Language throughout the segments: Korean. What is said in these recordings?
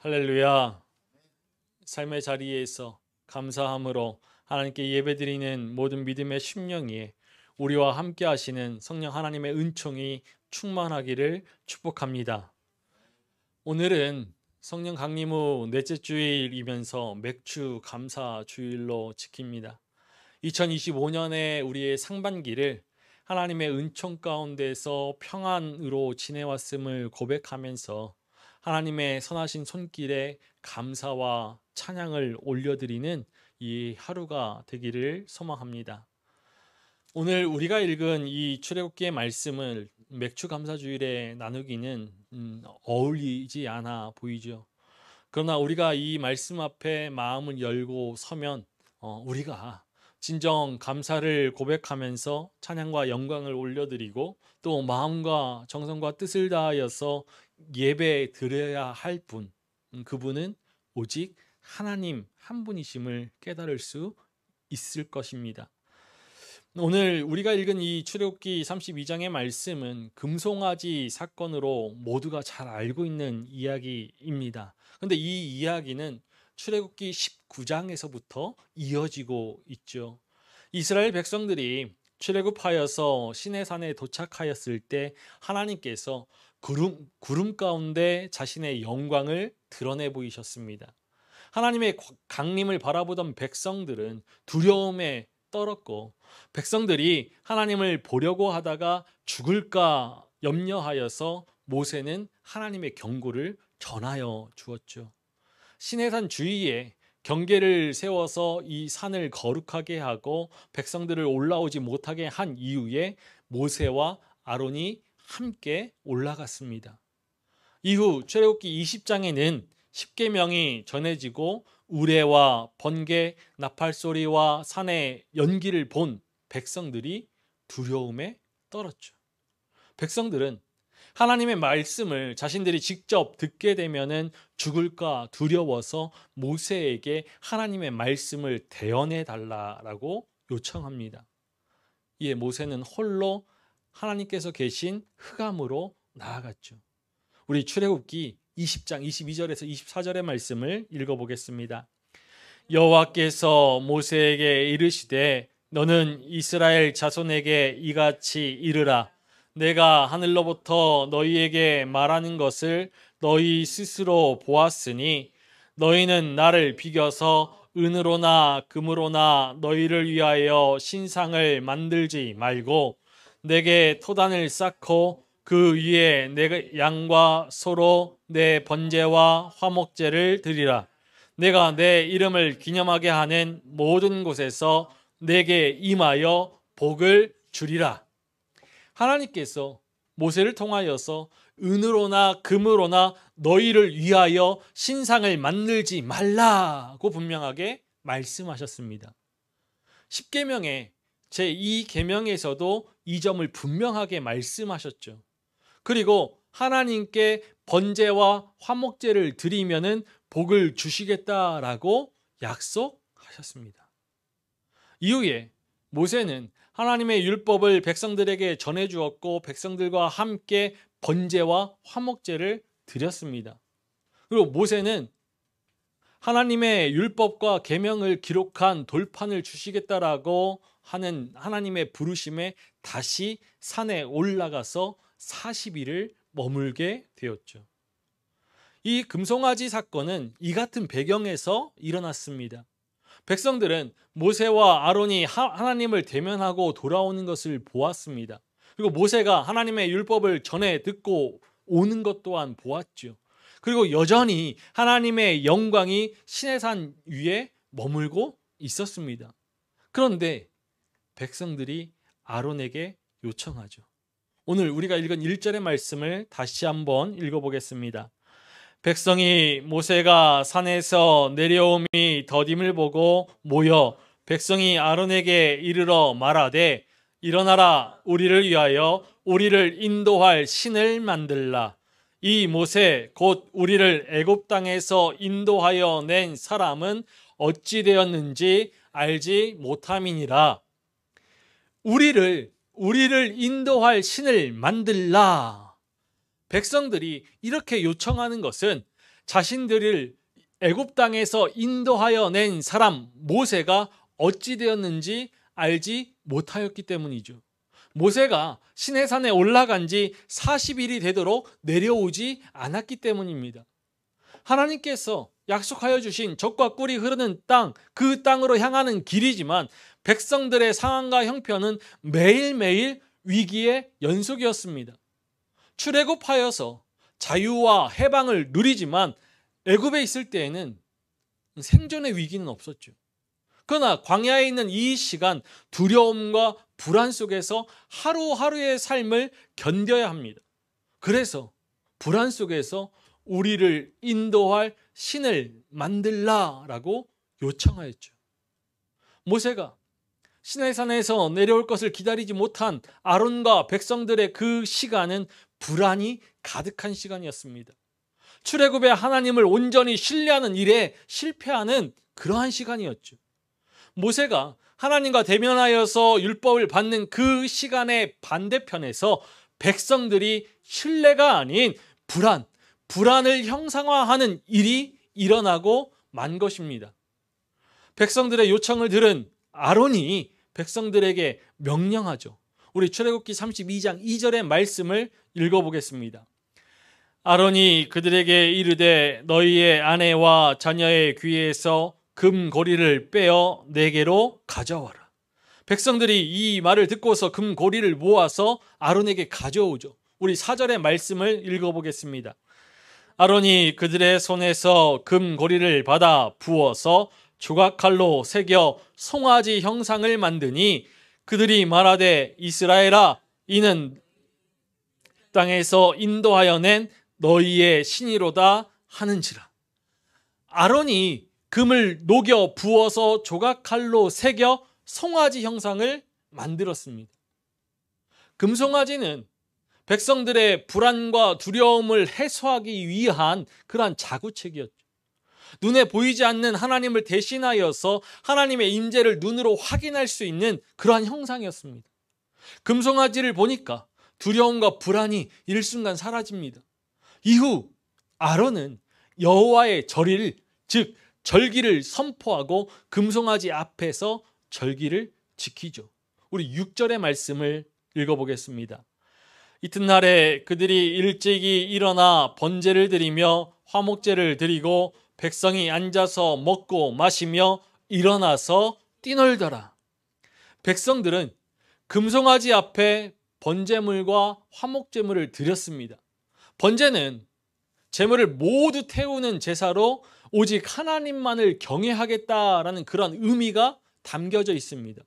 할렐루야. 삶의 자리에서 감사함으로 하나님께 예배드리는 모든 믿음의 심령이 우리와 함께 하시는 성령 하나님의 은총이 충만하기를 축복합니다. 오늘은 성령 강림 후 넷째 주일이면서 맥주 감사 주일로 지킵니다. 2025년의 우리의 상반기를 하나님의 은총 가운데서 평안으로 지내왔음을 고백하면서 하나님의 선하신 손길에 감사와 찬양을 올려드리는 이 하루가 되기를 소망합니다. 오늘 우리가 읽은 이 출애굽기의 말씀을 맥주 감사주일에 나누기는 어울리지 않아 보이죠. 그러나 우리가 이 말씀 앞에 마음을 열고 서면 우리가 진정 감사를 고백하면서 찬양과 영광을 올려드리고 또 마음과 정성과 뜻을 다하여서 예배 드려야 할 분, 그분은 오직 하나님 한 분이심을 깨달을 수 있을 것입니다. 오늘 우리가 읽은 이 출애굽기 32장의 말씀은 금송아지 사건으로 모두가 잘 알고 있는 이야기입니다. 그런데 이 이야기는 출애굽기 19장에서부터 이어지고 있죠. 이스라엘 백성들이 출애굽하여서 시내산에 도착하였을 때 하나님께서 구름 가운데 자신의 영광을 드러내 보이셨습니다. 하나님의 강림을 바라보던 백성들은 두려움에 떨었고 백성들이 하나님을 보려고 하다가 죽을까 염려하여서 모세는 하나님의 경고를 전하여 주었죠. 시내산 주위에 경계를 세워서 이 산을 거룩하게 하고 백성들을 올라오지 못하게 한 이후에 모세와 아론이 함께 올라갔습니다. 이후 출애굽기 20장에는 십계명이 전해지고 우레와 번개, 나팔소리와 산의 연기를 본 백성들이 두려움에 떨었죠. 백성들은 하나님의 말씀을 자신들이 직접 듣게 되면은 죽을까 두려워서 모세에게 하나님의 말씀을 대언해 달라라고 요청합니다. 이에 모세는 홀로 하나님께서 계신 흑암으로 나아갔죠. 우리 출애굽기 20장 22절에서 24절의 말씀을 읽어보겠습니다. 여호와께서 모세에게 이르시되 너는 이스라엘 자손에게 이같이 이르라. 내가 하늘로부터 너희에게 말하는 것을 너희 스스로 보았으니 너희는 나를 비겨서 은으로나 금으로나 너희를 위하여 신상을 만들지 말고 내게 토단을 쌓고 그 위에 내 양과 소로 내 번제와 화목제를 드리라. 내가 내 이름을 기념하게 하는 모든 곳에서 내게 임하여 복을 주리라. 하나님께서 모세를 통하여서 은으로나 금으로나 너희를 위하여 신상을 만들지 말라고 분명하게 말씀하셨습니다. 십계명의 제2계명에서도 이 점을 분명하게 말씀하셨죠. 그리고 하나님께 번제와 화목제를 드리면은 복을 주시겠다라고 약속하셨습니다. 이후에 모세는 하나님의 율법을 백성들에게 전해주었고 백성들과 함께 번제와 화목제를 드렸습니다. 그리고 모세는 하나님의 율법과 계명을 기록한 돌판을 주시겠다라고 하는 하나님의 부르심에 다시 산에 올라가서 40일을 머물게 되었죠. 이 금송아지 사건은 이 같은 배경에서 일어났습니다. 백성들은 모세와 아론이 하나님을 대면하고 돌아오는 것을 보았습니다. 그리고 모세가 하나님의 율법을 전해 듣고 오는 것 또한 보았죠. 그리고 여전히 하나님의 영광이 시내산 위에 머물고 있었습니다. 그런데 백성들이 아론에게 요청하죠. 오늘 우리가 읽은 1절의 말씀을 다시 한번 읽어보겠습니다. 백성이 모세가 산에서 내려옴이 더딤을 보고 모여 백성이 아론에게 이르러 말하되 일어나라 우리를 위하여 우리를 인도할 신을 만들라. 이 모세 곧 우리를 애굽 땅에서 인도하여 낸 사람은 어찌 되었는지 알지 못함이니라. 우리를 인도할 신을 만들라. 백성들이 이렇게 요청하는 것은 자신들을 애굽 땅에서 인도하여 낸 사람 모세가 어찌 되었는지 알지 못하였기 때문이죠. 모세가 시내산에 올라간 지 40일이 되도록 내려오지 않았기 때문입니다. 하나님께서 약속하여 주신 젖과 꿀이 흐르는 땅, 그 땅으로 향하는 길이지만 백성들의 상황과 형편은 매일매일 위기의 연속이었습니다. 출애굽하여서 자유와 해방을 누리지만 애굽에 있을 때에는 생존의 위기는 없었죠. 그러나 광야에 있는 이 시간, 두려움과 불안 속에서 하루하루의 삶을 견뎌야 합니다. 그래서 불안 속에서 우리를 인도할 신을 만들라라고 요청하였죠. 모세가 시내산에서 내려올 것을 기다리지 못한 아론과 백성들의 그 시간은 불안이 가득한 시간이었습니다. 출애굽에 하나님을 온전히 신뢰하는 일에 실패하는 그러한 시간이었죠. 모세가 하나님과 대면하여서 율법을 받는 그 시간의 반대편에서 백성들이 신뢰가 아닌 불안을 형상화하는 일이 일어나고 만 것입니다. 백성들의 요청을 들은 아론이 백성들에게 명령하죠. 우리 출애굽기 32장 2절의 말씀을 읽어보겠습니다. 아론이 그들에게 이르되 너희의 아내와 자녀의 귀에서 금고리를 빼어 내게로 가져와라. 백성들이 이 말을 듣고서 금고리를 모아서 아론에게 가져오죠. 우리 4절의 말씀을 읽어보겠습니다. 아론이 그들의 손에서 금고리를 받아 부어서 조각칼로 새겨 송아지 형상을 만드니 그들이 말하되 이스라엘아 이는 땅에서 인도하여 낸 너희의 신이로다 하는지라. 아론이 금을 녹여 부어서 조각칼로 새겨 송아지 형상을 만들었습니다. 금송아지는 백성들의 불안과 두려움을 해소하기 위한 그러한 자구책이었죠. 눈에 보이지 않는 하나님을 대신하여서 하나님의 임재를 눈으로 확인할 수 있는 그러한 형상이었습니다. 금송아지를 보니까 두려움과 불안이 일순간 사라집니다. 이후 아론은 여호와의 절일, 즉 절기를 선포하고 금송아지 앞에서 절기를 지키죠. 우리 6절의 말씀을 읽어보겠습니다. 이튿날에 그들이 일찍이 일어나 번제를 드리며 화목제를 드리고 백성이 앉아서 먹고 마시며 일어나서 뛰놀더라. 백성들은 금송아지 앞에 번제물과 화목제물을 드렸습니다. 번제는 제물을 모두 태우는 제사로 오직 하나님만을 경외하겠다라는 그런 의미가 담겨져 있습니다.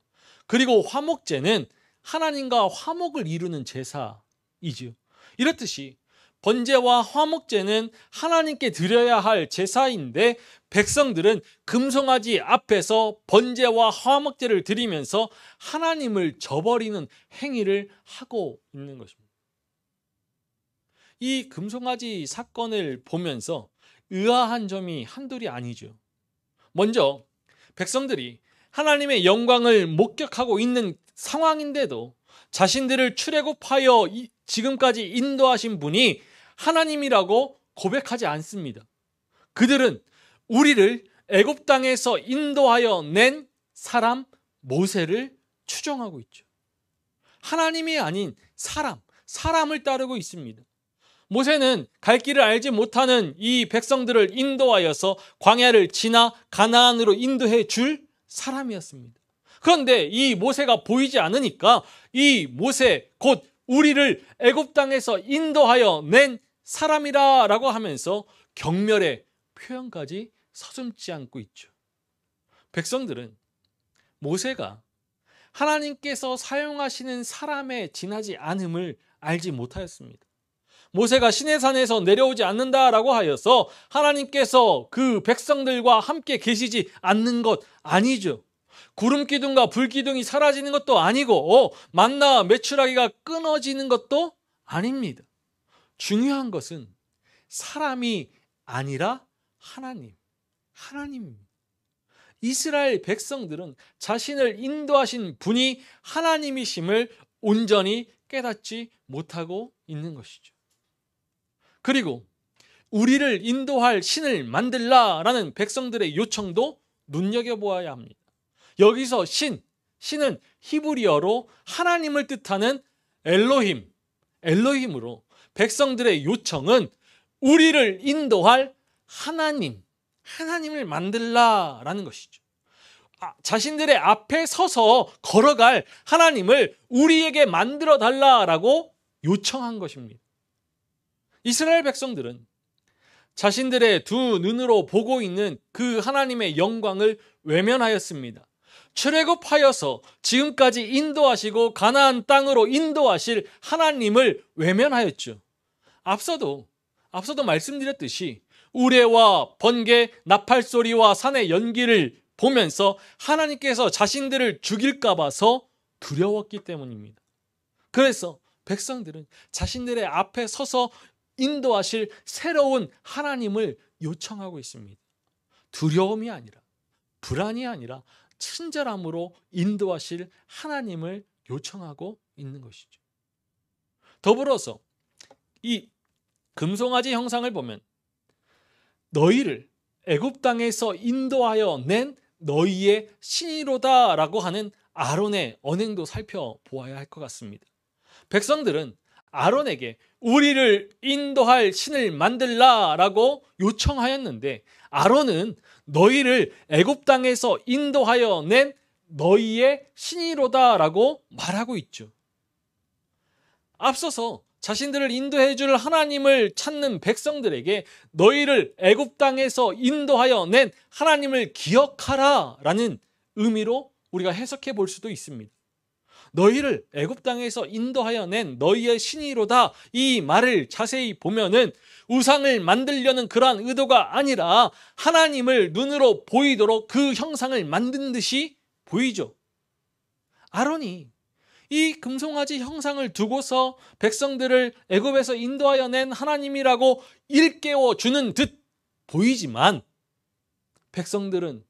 그리고 화목제는 하나님과 화목을 이루는 제사이지요. 이렇듯이 번제와 화목제는 하나님께 드려야 할 제사인데 백성들은 금송아지 앞에서 번제와 화목제를 드리면서 하나님을 저버리는 행위를 하고 있는 것입니다. 이 금송아지 사건을 보면서 의아한 점이 한둘이 아니죠. 먼저 백성들이 하나님의 영광을 목격하고 있는 상황인데도 자신들을 출애굽하여 지금까지 인도하신 분이 하나님이라고 고백하지 않습니다. 그들은 우리를 애굽 땅에서 인도하여 낸 사람 모세를 추종하고 있죠. 하나님이 아닌 사람을 따르고 있습니다. 모세는 갈 길을 알지 못하는 이 백성들을 인도하여서 광야를 지나 가나안으로 인도해 줄 사람이었습니다. 그런데 이 모세가 보이지 않으니까 이 모세 곧 우리를 애굽 땅에서 인도하여 낸 사람이라고 하면서 경멸의 표현까지 서슴지 않고 있죠. 백성들은 모세가 하나님께서 사용하시는 사람에 지나지 않음을 알지 못하였습니다. 모세가 시내산에서 내려오지 않는다라고 하여서 하나님께서 그 백성들과 함께 계시지 않는 것 아니죠. 구름 기둥과 불 기둥이 사라지는 것도 아니고 만나 메추라기가 끊어지는 것도 아닙니다. 중요한 것은 사람이 아니라 하나님입니다. 이스라엘 백성들은 자신을 인도하신 분이 하나님이심을 온전히 깨닫지 못하고 있는 것이죠. 그리고 우리를 인도할 신을 만들라라는 백성들의 요청도 눈여겨보아야 합니다. 여기서 신은 히브리어로 하나님을 뜻하는 엘로힘으로 백성들의 요청은 우리를 인도할 하나님을 만들라라는 것이죠. 자신들의 앞에 서서 걸어갈 하나님을 우리에게 만들어 달라라고 요청한 것입니다. 이스라엘 백성들은 자신들의 두 눈으로 보고 있는 그 하나님의 영광을 외면하였습니다. 출애굽하여서 지금까지 인도하시고 가나안 땅으로 인도하실 하나님을 외면하였죠. 앞서도 말씀드렸듯이 우레와 번개, 나팔소리와 산의 연기를 보면서 하나님께서 자신들을 죽일까 봐서 두려웠기 때문입니다. 그래서 백성들은 자신들의 앞에 서서 인도하실 새로운 하나님을 요청하고 있습니다. 두려움이 아니라, 불안이 아니라 친절함으로 인도하실 하나님을 요청하고 있는 것이죠. 더불어서 이 금송아지 형상을 보면 너희를 애굽 땅에서 인도하여 낸 너희의 신이로다라고 하는 아론의 언행도 살펴보아야 할 것 같습니다. 백성들은 아론에게 우리를 인도할 신을 만들라라고 요청하였는데 아론은 너희를 애굽 땅에서 인도하여 낸 너희의 신이로다라고 말하고 있죠. 앞서서 자신들을 인도해 줄 하나님을 찾는 백성들에게 너희를 애굽 땅에서 인도하여 낸 하나님을 기억하라라는 의미로 우리가 해석해 볼 수도 있습니다. 너희를 애굽 땅에서 인도하여 낸 너희의 신이로다, 이 말을 자세히 보면은 우상을 만들려는 그러한 의도가 아니라 하나님을 눈으로 보이도록 그 형상을 만든 듯이 보이죠. 아론이 이 금송아지 형상을 두고서 백성들을 애굽에서 인도하여 낸 하나님이라고 일깨워 주는 듯 보이지만 백성들은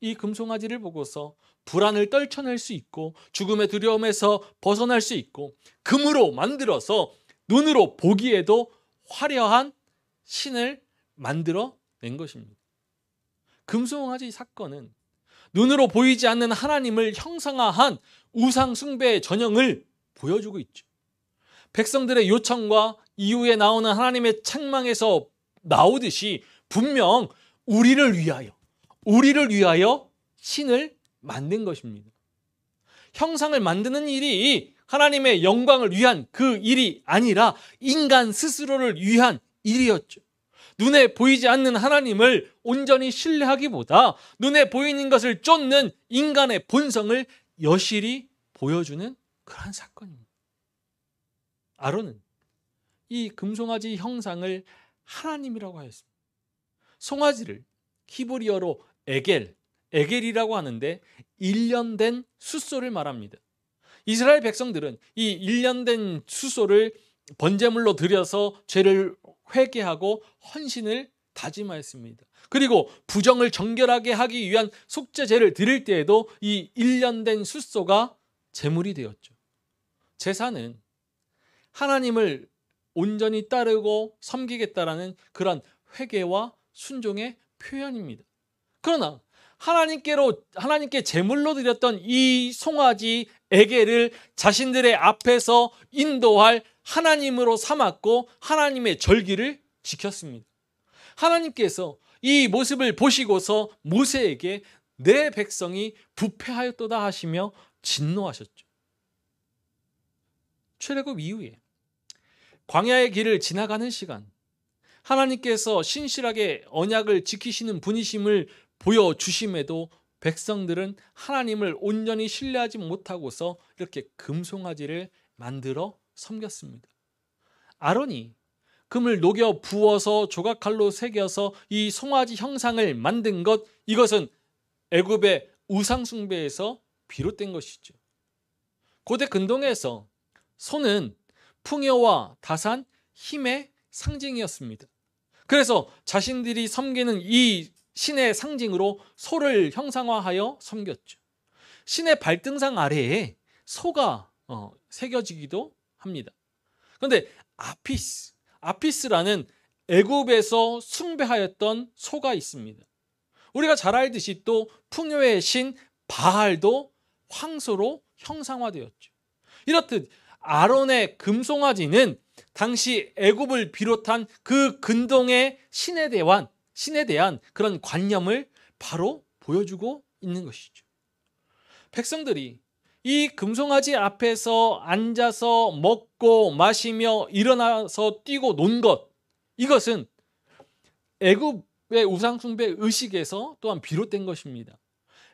이 금송아지를 보고서 불안을 떨쳐낼 수 있고 죽음의 두려움에서 벗어날 수 있고 금으로 만들어서 눈으로 보기에도 화려한 신을 만들어 낸 것입니다. 금송아지 사건은 눈으로 보이지 않는 하나님을 형상화한 우상 숭배의 전형을 보여주고 있죠. 백성들의 요청과 이후에 나오는 하나님의 책망에서 나오듯이 분명 우리를 위하여 신을 만든 것입니다. 형상을 만드는 일이 하나님의 영광을 위한 그 일이 아니라 인간 스스로를 위한 일이었죠. 눈에 보이지 않는 하나님을 온전히 신뢰하기보다 눈에 보이는 것을 쫓는 인간의 본성을 여실히 보여주는 그런 사건입니다. 아론은 이 금송아지 형상을 하나님이라고 하였습니다. 송아지를 히브리어로 에겔이라고 하는데 1년 된 숫소를 말합니다. 이스라엘 백성들은 이 1년 된 숫소를 번제물로 드려서 죄를 회개하고 헌신을 다짐하였습니다. 그리고 부정을 정결하게 하기 위한 속죄제를 드릴 때에도 이 1년 된 숫소가 제물이 되었죠. 제사는 하나님을 온전히 따르고 섬기겠다라는 그런 회개와 순종의 표현입니다. 그러나 하나님께 제물로 드렸던 이 송아지 에게를 자신들의 앞에서 인도할 하나님으로 삼았고 하나님의 절기를 지켰습니다. 하나님께서 이 모습을 보시고서 모세에게 내 백성이 부패하였도다 하시며 진노하셨죠. 출애굽 이후에 광야의 길을 지나가는 시간, 하나님께서 신실하게 언약을 지키시는 분이심을 보여주심에도 백성들은 하나님을 온전히 신뢰하지 못하고서 이렇게 금송아지를 만들어 섬겼습니다. 아론이 금을 녹여 부어서 조각칼로 새겨서 이 송아지 형상을 만든 것, 이것은 애굽의 우상 숭배에서 비롯된 것이죠. 고대 근동에서 소는 풍요와 다산, 힘의 상징이었습니다. 그래서 자신들이 섬기는 이 신의 상징으로 소를 형상화하여 섬겼죠. 신의 발등상 아래에 소가 새겨지기도 합니다. 그런데 아피스라는 애굽에서 숭배하였던 소가 있습니다. 우리가 잘 알듯이 또 풍요의 신 바알도 황소로 형상화되었죠. 이렇듯 아론의 금송아지는 당시 애굽을 비롯한 그 근동의 신에 대한 그런 관념을 바로 보여주고 있는 것이죠. 백성들이 이 금송아지 앞에서 앉아서 먹고 마시며 일어나서 뛰고 논 것, 이것은 애굽의 우상숭배 의식에서 또한 비롯된 것입니다.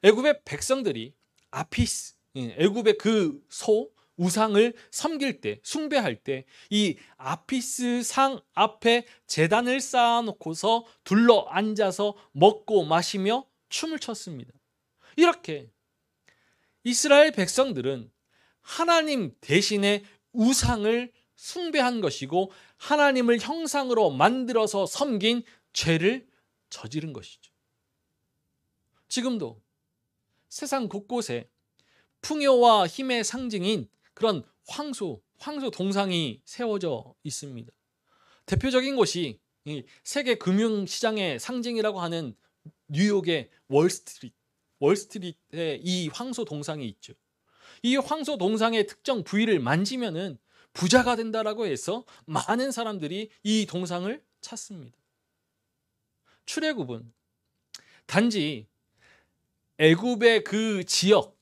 애굽의 백성들이 아피스, 애굽의 그 소, 우상을 섬길 때, 숭배할 때 이 아피스 상 앞에 제단을 쌓아놓고서 둘러 앉아서 먹고 마시며 춤을 췄습니다. 이렇게 이스라엘 백성들은 하나님 대신에 우상을 숭배한 것이고 하나님을 형상으로 만들어서 섬긴 죄를 저지른 것이죠. 지금도 세상 곳곳에 풍요와 힘의 상징인 그런 황소 동상이 세워져 있습니다. 대표적인 곳이 세계 금융시장의 상징이라고 하는 뉴욕의 월스트리트에 이 황소 동상이 있죠. 이 황소 동상의 특정 부위를 만지면은 부자가 된다라고 해서 많은 사람들이 이 동상을 찾습니다. 출애굽은 단지 애굽의 그 지역,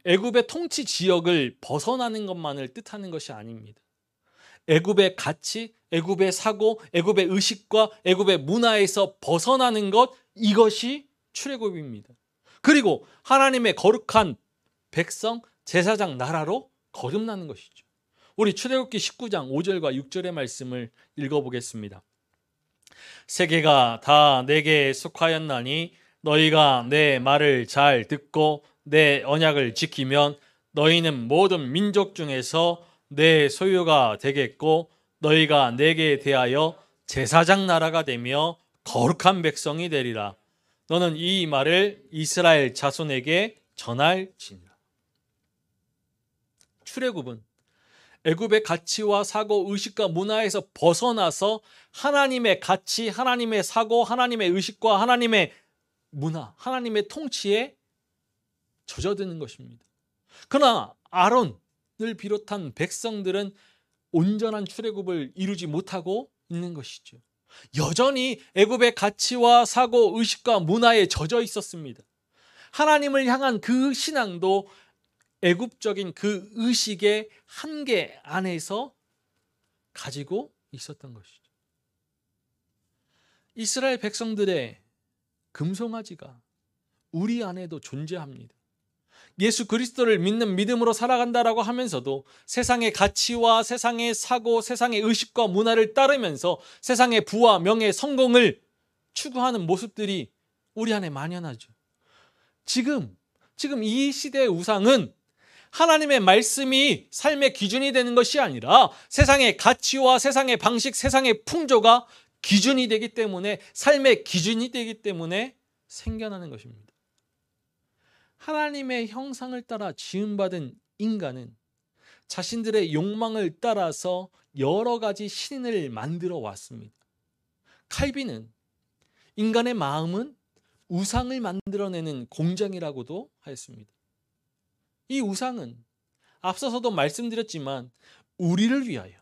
애굽의 통치 지역을 벗어나는 것만을 뜻하는 것이 아닙니다. 애굽의 가치, 애굽의 사고, 애굽의 의식과 애굽의 문화에서 벗어나는 것, 이것이 출애굽입니다. 그리고 하나님의 거룩한 백성, 제사장 나라로 거듭나는 것이죠. 우리 출애굽기 19장 5절과 6절의 말씀을 읽어보겠습니다. 세계가 다 내게 속하였나니 너희가 내 말을 잘 듣고 내 언약을 지키면 너희는 모든 민족 중에서 내 소유가 되겠고 너희가 내게 대하여 제사장 나라가 되며 거룩한 백성이 되리라. 너는 이 말을 이스라엘 자손에게 전할지니라. 출애굽은 애굽의 가치와 사고, 의식과 문화에서 벗어나서 하나님의 가치, 하나님의 사고, 하나님의 의식과 하나님의 문화, 하나님의 통치에 젖어드는 것입니다. 그러나 아론을 비롯한 백성들은 온전한 출애굽을 이루지 못하고 있는 것이죠. 여전히 애굽의 가치와 사고, 의식과 문화에 젖어 있었습니다. 하나님을 향한 그 신앙도 애굽적인 그 의식의 한계 안에서 가지고 있었던 것이죠. 이스라엘 백성들의 금송아지가 우리 안에도 존재합니다. 예수 그리스도를 믿는 믿음으로 살아간다라고 하면서도 세상의 가치와 세상의 사고, 세상의 의식과 문화를 따르면서 세상의 부와 명예, 성공을 추구하는 모습들이 우리 안에 만연하죠. 지금 이 시대의 우상은 하나님의 말씀이 삶의 기준이 되는 것이 아니라 세상의 가치와 세상의 방식, 세상의 풍조가 기준이 되기 때문에, 삶의 기준이 되기 때문에 생겨나는 것입니다. 하나님의 형상을 따라 지음받은 인간은 자신들의 욕망을 따라서 여러 가지 신을 만들어 왔습니다. 칼빈은 인간의 마음은 우상을 만들어내는 공장이라고도 하였습니다. 이 우상은 앞서서도 말씀드렸지만 우리를 위하여,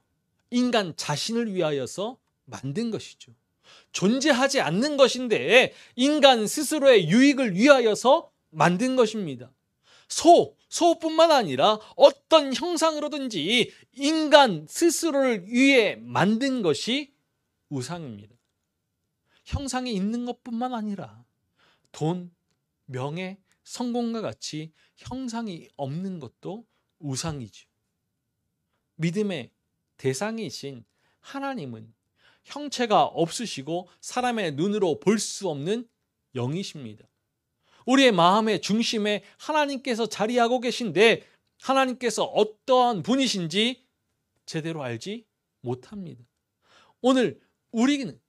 인간 자신을 위하여서 만든 것이죠. 존재하지 않는 것인데 인간 스스로의 유익을 위하여서 만든 것입니다. 소뿐만 아니라 어떤 형상으로든지 인간 스스로를 위해 만든 것이 우상입니다. 형상이 있는 것뿐만 아니라 돈, 명예, 성공과 같이 형상이 없는 것도 우상이죠. 믿음의 대상이신 하나님은 형체가 없으시고 사람의 눈으로 볼 수 없는 영이십니다. 우리의 마음의 중심에 하나님께서 자리하고 계신데 하나님께서 어떠한 분이신지 제대로 알지 못합니다. 오늘 우리는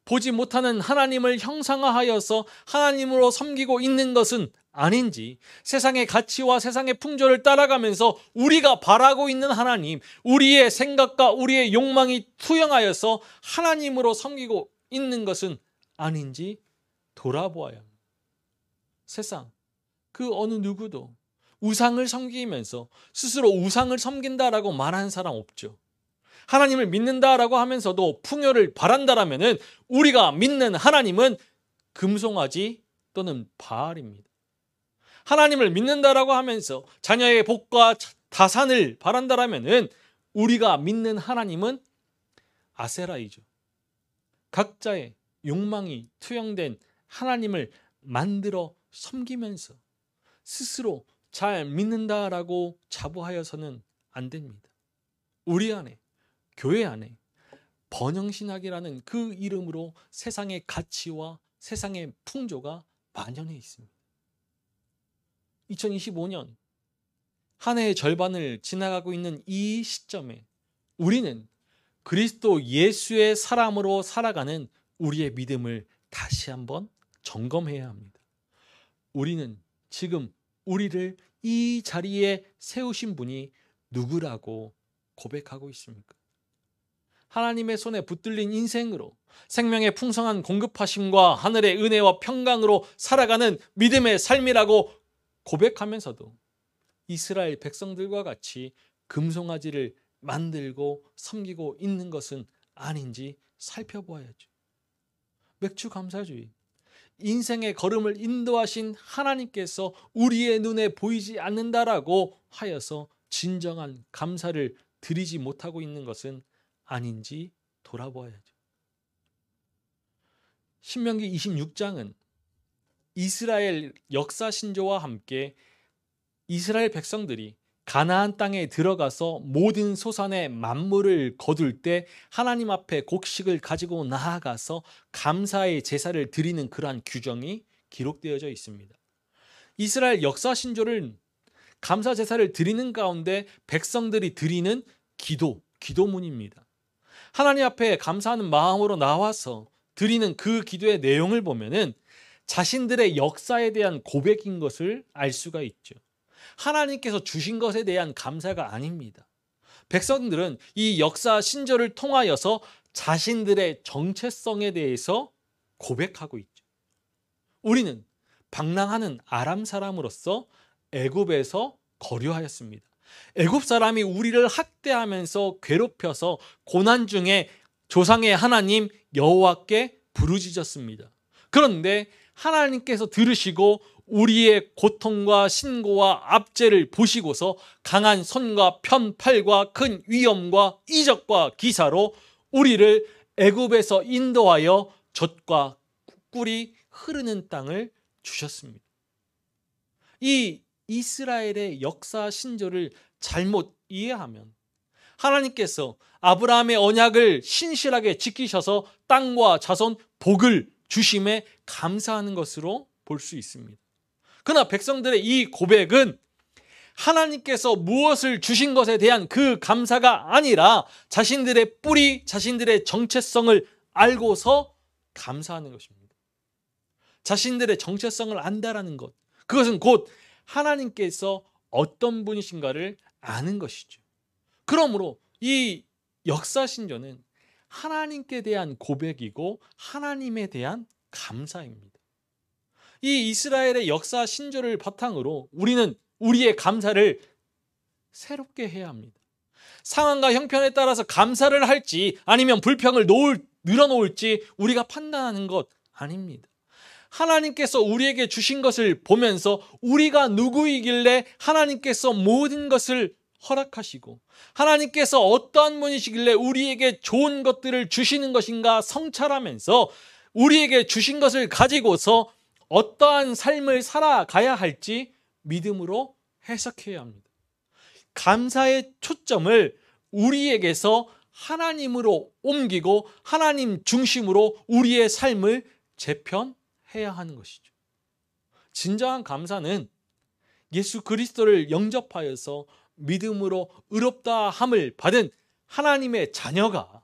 보지 못하는 하나님을 형상화하여서 하나님으로 섬기고 있는 것은 아닌지, 세상의 가치와 세상의 풍조를 따라가면서 우리가 바라고 있는 하나님, 우리의 생각과 우리의 욕망이 투영하여서 하나님으로 섬기고 있는 것은 아닌지 돌아보아야 합니다. 세상 그 어느 누구도 우상을 섬기면서 스스로 우상을 섬긴다라고 말하는 사람 없죠. 하나님을 믿는다라고 하면서도 풍요를 바란다라면은 우리가 믿는 하나님은 금송아지 또는 바알입니다. 하나님을 믿는다라고 하면서 자녀의 복과 다산을 바란다라면은 우리가 믿는 하나님은 아세라이죠. 각자의 욕망이 투영된 하나님을 만들어 섬기면서 스스로 잘 믿는다라고 자부하여서는 안 됩니다. 우리 안에, 교회 안에 번영신학이라는 그 이름으로 세상의 가치와 세상의 풍조가 만연해 있습니다. 2025년 한 해의 절반을 지나가고 있는 이 시점에 우리는 그리스도 예수의 사람으로 살아가는 우리의 믿음을 다시 한번 점검해야 합니다. 우리는 지금 우리를 이 자리에 세우신 분이 누구라고 고백하고 있습니까? 하나님의 손에 붙들린 인생으로 생명의 풍성한 공급하심과 하늘의 은혜와 평강으로 살아가는 믿음의 삶이라고 고백하면서도 이스라엘 백성들과 같이 금송아지를 만들고 섬기고 있는 것은 아닌지 살펴보아야죠. 맥주감사주의, 인생의 걸음을 인도하신 하나님께서 우리의 눈에 보이지 않는다라고 하여서 진정한 감사를 드리지 못하고 있는 것은 아닌지 돌아보아야죠. 신명기 26장은 이스라엘 역사 신조와 함께 이스라엘 백성들이 가나안 땅에 들어가서 모든 소산의 만물을 거둘 때 하나님 앞에 곡식을 가지고 나아가서 감사의 제사를 드리는 그러한 규정이 기록되어져 있습니다. 이스라엘 역사 신조를 감사 제사를 드리는 가운데 백성들이 드리는 기도문입니다. 하나님 앞에 감사하는 마음으로 나와서 드리는 그 기도의 내용을 보면은 자신들의 역사에 대한 고백인 것을 알 수가 있죠. 하나님께서 주신 것에 대한 감사가 아닙니다. 백성들은 이 역사 신조를 통하여서 자신들의 정체성에 대해서 고백하고 있죠. 우리는 방랑하는 아람 사람으로서 애굽에서 거류하였습니다. 애굽 사람이 우리를 학대하면서 괴롭혀서 고난 중에 조상의 하나님 여호와께 부르짖었습니다. 그런데 하나님께서 들으시고 우리의 고통과 신고와 압제를 보시고서 강한 손과 편팔과 큰 위엄과 이적과 기사로 우리를 애굽에서 인도하여 젖과 꿀이 흐르는 땅을 주셨습니다. 이 이스라엘의 역사 신조를 잘못 이해하면 하나님께서 아브라함의 언약을 신실하게 지키셔서 땅과 자손 복을 주심에 감사하는 것으로 볼 수 있습니다. 그러나 백성들의 이 고백은 하나님께서 무엇을 주신 것에 대한 그 감사가 아니라 자신들의 뿌리, 자신들의 정체성을 알고서 감사하는 것입니다. 자신들의 정체성을 안다라는 것, 그것은 곧 하나님께서 어떤 분이신가를 아는 것이죠. 그러므로 이 역사신조는 하나님께 대한 고백이고 하나님에 대한 감사입니다. 이 이스라엘의 역사 신조를 바탕으로 우리는 우리의 감사를 새롭게 해야 합니다. 상황과 형편에 따라서 감사를 할지 아니면 불평을 늘어놓을지 우리가 판단하는 것 아닙니다. 하나님께서 우리에게 주신 것을 보면서 우리가 누구이길래 하나님께서 모든 것을 허락하시고 하나님께서 어떠한 분이시길래 우리에게 좋은 것들을 주시는 것인가 성찰하면서 우리에게 주신 것을 가지고서 어떠한 삶을 살아가야 할지 믿음으로 해석해야 합니다. 감사의 초점을 우리에게서 하나님으로 옮기고 하나님 중심으로 우리의 삶을 재편해야 하는 것이죠. 진정한 감사는 예수 그리스도를 영접하여서 믿음으로 의롭다 함을 받은 하나님의 자녀가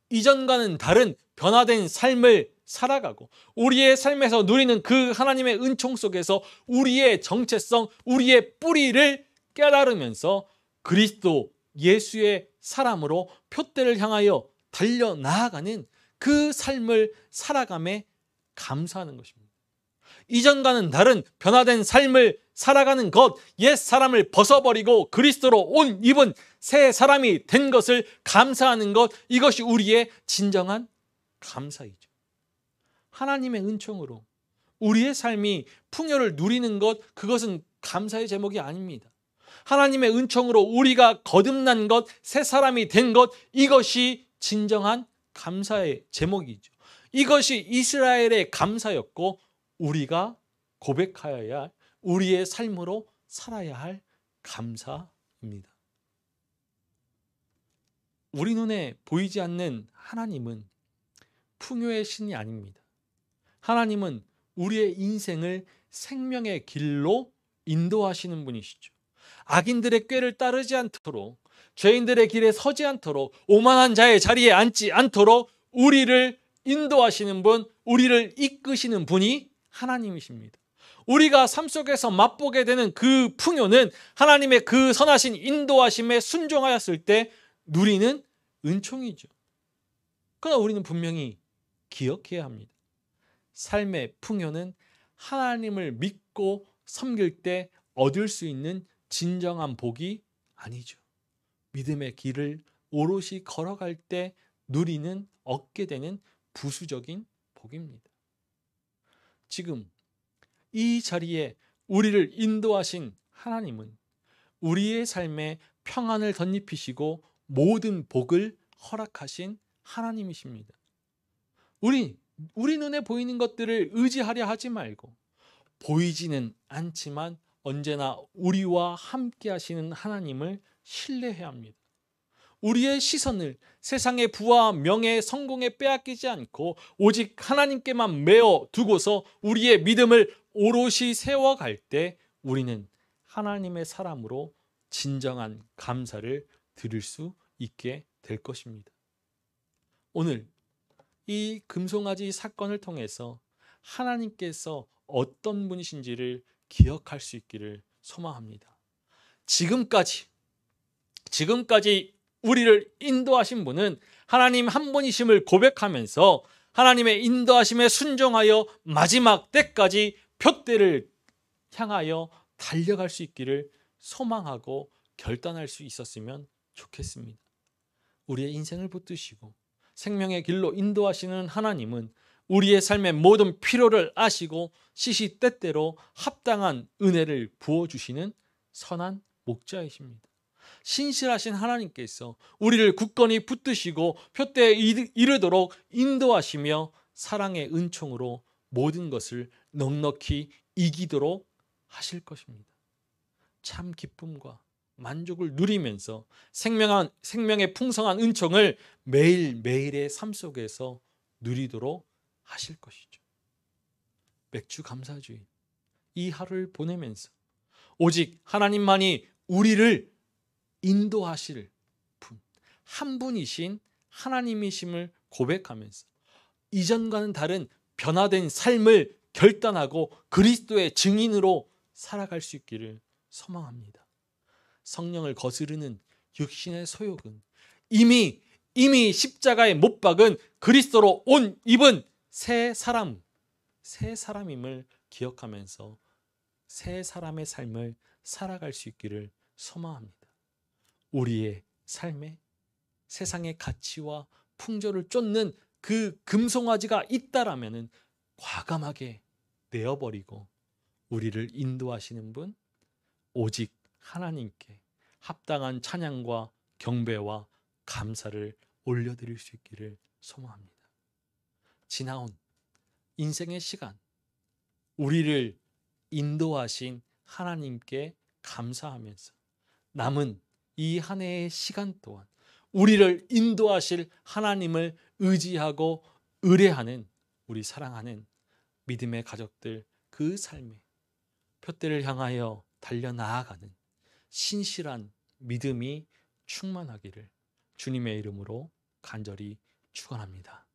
이전과는 다른 변화된 삶을 살아가고 우리의 삶에서 누리는 그 하나님의 은총 속에서 우리의 정체성, 우리의 뿌리를 깨달으면서 그리스도 예수의 사람으로 표대를 향하여 달려나아가는 그 삶을 살아감에 감사하는 것입니다. 이전과는 다른 변화된 삶을 살아가는 것, 옛 사람을 벗어버리고 그리스도로 옷 입은 새 사람이 된 것을 감사하는 것, 이것이 우리의 진정한 감사이죠. 하나님의 은총으로 우리의 삶이 풍요를 누리는 것, 그것은 감사의 제목이 아닙니다. 하나님의 은총으로 우리가 거듭난 것, 새 사람이 된 것, 이것이 진정한 감사의 제목이죠. 이것이 이스라엘의 감사였고 우리가 고백하여야 할, 우리의 삶으로 살아야 할 감사입니다. 우리 눈에 보이지 않는 하나님은 풍요의 신이 아닙니다. 하나님은 우리의 인생을 생명의 길로 인도하시는 분이시죠. 악인들의 꾀를 따르지 않도록, 죄인들의 길에 서지 않도록, 오만한 자의 자리에 앉지 않도록 우리를 인도하시는 분, 우리를 이끄시는 분이 하나님이십니다. 우리가 삶 속에서 맛보게 되는 그 풍요는 하나님의 그 선하신 인도하심에 순종하였을 때 누리는 은총이죠. 그러나 우리는 분명히 기억해야 합니다. 삶의 풍요는 하나님을 믿고 섬길 때 얻을 수 있는 진정한 복이 아니죠. 믿음의 길을 오롯이 걸어갈 때 누리는, 얻게 되는 부수적인 복입니다. 지금 이 자리에 우리를 인도하신 하나님은 우리의 삶에 평안을 덧입히시고 모든 복을 허락하신 하나님이십니다. 우리 눈에 보이는 것들을 의지하려 하지 말고 보이지는 않지만 언제나 우리와 함께 하시는 하나님을 신뢰해야 합니다. 우리의 시선을 세상의 부와 명예, 성공에 빼앗기지 않고 오직 하나님께만 메어 두고서 우리의 믿음을 오롯이 세워갈 때 우리는 하나님의 사람으로 진정한 감사를 드릴 수 있게 될 것입니다. 오늘 이 금송아지 사건을 통해서 하나님께서 어떤 분이신지를 기억할 수 있기를 소망합니다. 지금까지 우리를 인도하신 분은 하나님 한 분이심을 고백하면서 하나님의 인도하심에 순종하여 마지막 때까지 표대를 향하여 달려갈 수 있기를 소망하고 결단할 수 있었으면 좋겠습니다. 우리의 인생을 붙드시고 생명의 길로 인도하시는 하나님은 우리의 삶의 모든 필요를 아시고 시시때때로 합당한 은혜를 부어주시는 선한 목자이십니다. 신실하신 하나님께서 우리를 굳건히 붙드시고 표대에 이르도록 인도하시며 사랑의 은총으로 모든 것을 넉넉히 이기도록 하실 것입니다. 참 기쁨과 만족을 누리면서 생명의 풍성한 은총을 매일매일의 삶 속에서 누리도록 하실 것이죠. 맥주 감사주의 이 하루를 보내면서 오직 하나님만이 우리를 인도하실 분, 한 분이신 하나님이심을 고백하면서 이전과는 다른 변화된 삶을 결단하고 그리스도의 증인으로 살아갈 수 있기를 소망합니다. 성령을 거스르는 육신의 소욕은 이미 십자가에 못 박은 그리스도로 옷 입은 새 사람임을 기억하면서 새 사람의 삶을 살아갈 수 있기를 소망합니다. 우리의 삶에 세상의 가치와 풍조를 쫓는 그 금송아지가 있다라면 과감하게 내어버리고 우리를 인도하시는 분 오직 하나님께 합당한 찬양과 경배와 감사를 올려드릴 수 있기를 소망합니다. 지나온 인생의 시간 우리를 인도하신 하나님께 감사하면서 남은 이 한 해의 시간 동안 우리를 인도하실 하나님을 의지하고 의뢰하는 우리 사랑하는 믿음의 가족들 그 삶에 표대를 향하여 달려나아가는 신실한 믿음이 충만하기를 주님의 이름으로 간절히 축원합니다.